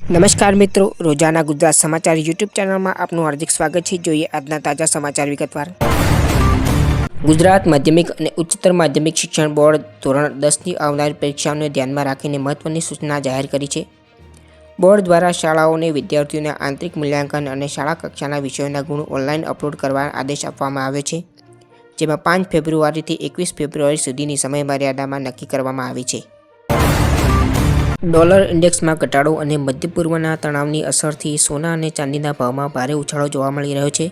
નમસ્કાર મિત્રો, રોજાના ગુજરાત સમાચાર યુટ્યુબ ચેનલમાં આપનું હાર્દિક સ્વાગત છે। જોઈએ આજના તાજા સમાચાર વિગતવાર। ગુજરાત માધ્યમિક અને ઉચ્ચતર માધ્યમિક શિક્ષણ બોર્ડ ધોરણ 10ની આવનારી પરીક્ષાઓને ધ્યાનમાં રાખીને મહત્વની સૂચના જાહેર કરી છે। બોર્ડ દ્વારા શાળાઓને વિદ્યાર્થીઓના આંતરિક મૂલ્યાંકન અને શાળા કક્ષાના વિષયોના ગુણ ઓનલાઈન અપલોડ કરવા આદેશ આપવામાં આવ્યો છે, જેમાં 5 ફેબ્રુઆરીથી 21 ફેબ્રુઆરી સુધીની સમયમર્યાદામાં નક્કી કરવામાં આવી છે। ડોલર ઇન્ડેક્સમાં ઘટાડો અને મધ્ય પૂર્વના તણાવની અસરથી સોના અને ચાંદીના ભાવમાં ભારે ઉછાળો જોવા મળી રહ્યો છે।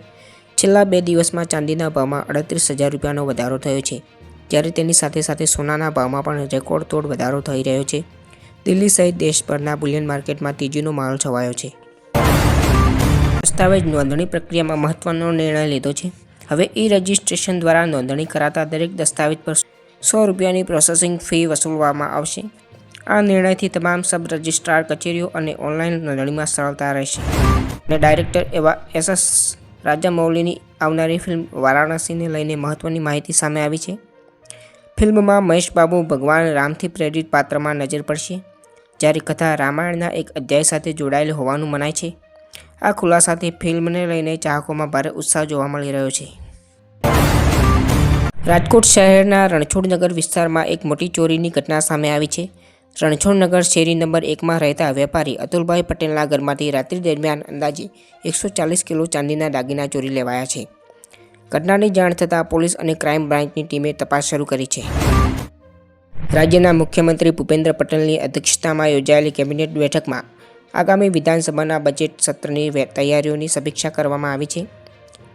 છેલ્લા 2 દિવસમાં ચાંદીના ભાવમાં 38,000 રૂપિયાનો વધારો થયો છે, જ્યારે તેની સાથે સાથે સોનાના ભાવમાં પણ રેકોર્ડ તોડ વધારો થઈ રહ્યો છે। દિલ્હી સહિત દેશભરના બુલિયન માર્કેટમાં તેજીનો માહોલ છવાયો છે। દસ્તાવેજ નોંધણી પ્રક્રિયામાં મહત્વનો નિર્ણય લીધો છે। હવે ઈ-રજિસ્ટ્રેશન દ્વારા નોંધણી કરાતા દરેક દસ્તાવેજ પર 100 રૂપિયાની પ્રોસેસિંગ ફી વસૂલવામાં આવશે। આ નિર્ણયથી તમામ સબ રજિસ્ટ્રાર કચેરીઓ અને ઓનલાઈન નોંધણીમાં સરળતા રહેશે। અને ડાયરેક્ટર એવા એસ રાજામૌલીની આવનારી ફિલ્મ વારાણસીને લઈને મહત્વની માહિતી સામે આવી છે। ફિલ્મમાં મહેશ બાબુ ભગવાન રામથી પ્રેરિત પાત્રમાં નજર પડશે, જ્યારે કથા રામાયણના એક અધ્યાય સાથે જોડાયેલ હોવાનું મનાય છે। આ ખુલાસાથી ફિલ્મને લઈને ચાહકોમાં ભારે ઉત્સાહ જોવા મળી રહ્યો છે। રાજકોટ શહેરના રણછોડનગર વિસ્તારમાં એક મોટી ચોરીની ઘટના સામે આવી છે। રણછોડનગર શેરી નંબર 1માં રહેતા વેપારી અતુલભાઈ પટેલના ઘરમાંથી રાત્રિ દરમિયાન અંદાજે 140 કિલો ચાંદીના દાગીના ચોરી લેવાયા છે। ઘટનાની જાણ થતાં પોલીસ અને ક્રાઇમ બ્રાન્ચની ટીમે તપાસ શરૂ કરી છે। રાજ્યના મુખ્યમંત્રી ભૂપેન્દ્ર પટેલની અધ્યક્ષતામાં યોજાયેલી કેબિનેટ બેઠકમાં આગામી વિધાનસભાના બજેટ સત્રની તૈયારીઓની સમીક્ષા કરવામાં આવી છે।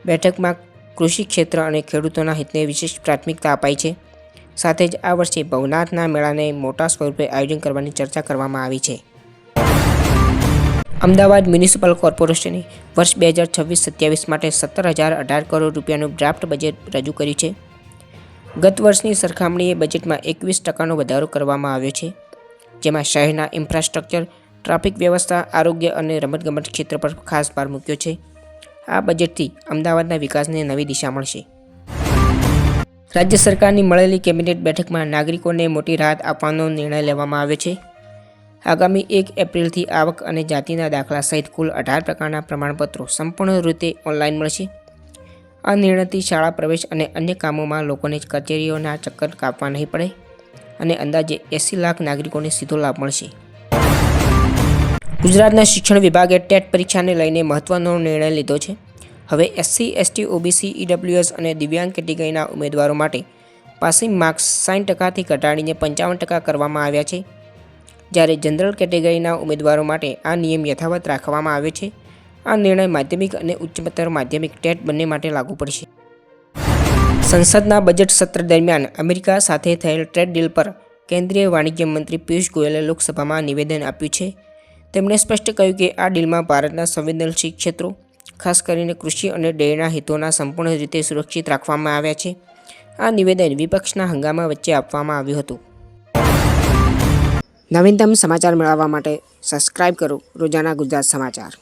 બેઠકમાં કૃષિ ક્ષેત્ર અને ખેડૂતોના હિતને વિશેષ પ્રાથમિકતા અપાઈ છે। સાથે જ આ વર્ષે ભવનાથના મેળાને મોટા સ્વરૂપે આયોજન કરવાની ચર્ચા કરવામાં આવી છે। અમદાવાદ મ્યુનિસિપલ કોર્પોરેશને વર્ષ 2026-27 માટે 17,018 કરોડ રૂપિયાનું ડ્રાફ્ટ બજેટ રજૂ કર્યું છે। ગત વર્ષની સરખામણીએ બજેટમાં 21% વધારો કરવામાં આવ્યો છે, જેમાં શહેરના ઇન્ફ્રાસ્ટ્રક્ચર, ટ્રાફિક વ્યવસ્થા, આરોગ્ય અને રમતગમત ક્ષેત્ર પર ખાસ ભાર મૂક્યો છે। આ બજેટથી અમદાવાદના વિકાસને નવી દિશા મળશે। રાજ્ય સરકારની મળેલી કેબિનેટ બેઠકમાં નાગરિકોને મોટી રાહત આપવાનો નિર્ણય લેવામાં આવ્યો છે। આગામી 1 એપ્રિલથી આવક અને જાતિના દાખલા સહિત કુલ 18 પ્રકારના પ્રમાણપત્રો સંપૂર્ણ રીતે ઓનલાઈન મળશે। આ નિર્ણયથી શાળા પ્રવેશ અને અન્ય કામોમાં લોકોને કચેરીઓના ચક્કર કાપવા નહીં પડે અને અંદાજે 80 લાખ નાગરિકોને સીધો લાભ મળશે। ગુજરાતના શિક્ષણ વિભાગે ટેટ પરીક્ષાને લઈને મહત્વનો નિર્ણય લીધો છે। હવે SC, ST, OBC, EWS અને દિવ્યાંગ કેટેગરીના ઉમેદવારો માટે પાસિંગ માર્ક્સ 60%થી ઘટાડીને 55% કરવામાં આવ્યા છે, જ્યારે જનરલ કેટેગરીના ઉમેદવારો માટે આ નિયમ યથાવત રાખવામાં આવ્યો છે। આ નિર્ણય માધ્યમિક અને ઉચ્ચતર માધ્યમિક ટેટ બંને માટે લાગુ પડશે। સંસદના બજેટ સત્ર દરમિયાન અમેરિકા સાથે થયેલ ટ્રેડ ડીલ પર કેન્દ્રીય વાણિજ્ય મંત્રી પિયુષ ગોયલે લોકસભામાં નિવેદન આપ્યું છે। તેમણે સ્પષ્ટ કહ્યું કે આ ડીલમાં ભારતના સંવેદનશીલ ક્ષેત્રો, ખાસ કરીને કૃષિ અને ડેરીના હિતોના સંપૂર્ણ રીતે સુરક્ષિત રાખવામાં આવ્યા છે। આ નિવેદન વિપક્ષના હંગામા વચ્ચે આપવામાં આવ્યું હતું। નવીનતમ સમાચાર મેળવવા માટે સબસ્ક્રાઇબ કરો રોજાના ગુજરાત સમાચાર।